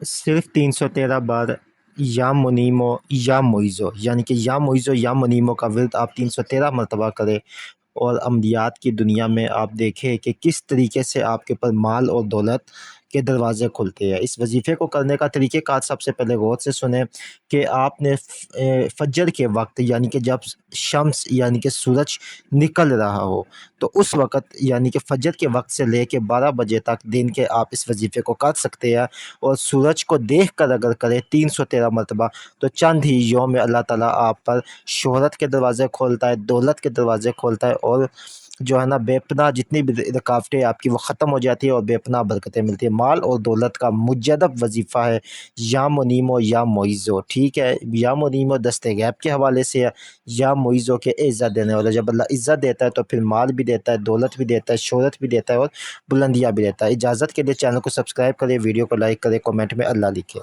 صرف 313 بار یا منیمو یا معیزو، یعنی کہ یا معیزو یا منیمو کا ورد آپ 313 مرتبہ کریں، اور عملیات کی دنیا میں آپ دیکھیں کہ کس طریقے سے آپ کے پر مال اور دولت کے دروازے کھلتے ہیں۔ اس وظیفے کو کرنے کا طریقہ کار سب سے پہلے غور سے سنیں کہ آپ نے فجر کے وقت، یعنی کہ جب شمس یعنی کہ سورج نکل رہا ہو، تو اس وقت یعنی کہ فجر کے وقت سے لے کے 12 بجے تک دن کے آپ اس وظیفے کو کر سکتے ہیں، اور سورج کو دیکھ کر اگر کریں 313 مرتبہ، تو چند ہی یوم میں اللہ تعالیٰ آپ پر شہرت کے دروازے کھولتا ہے، دولت کے دروازے کھولتا ہے، اور جو ہے نا بے پناہ جتنی بھی رکاوٹیں آپ کی وہ ختم ہو جاتی ہے، اور بے پناہ برکتیں ملتی ہیں۔ مال اور دولت کا مجدب وظیفہ ہے یا منیمو یا معیزو، ٹھیک ہے۔ یا منیمو دست غیب کے حوالے سے ہے، یا معیزو کے عزت دینے والا۔ جب اللہ عزت دیتا ہے تو پھر مال بھی دیتا ہے، دولت بھی دیتا ہے، شہرت بھی دیتا ہے، اور بلندیاں بھی دیتا ہے۔ اجازت کے لیے چینل کو سبسکرائب کریں، ویڈیو کو لائک کریں، کومنٹ میں اللہ لکھیں۔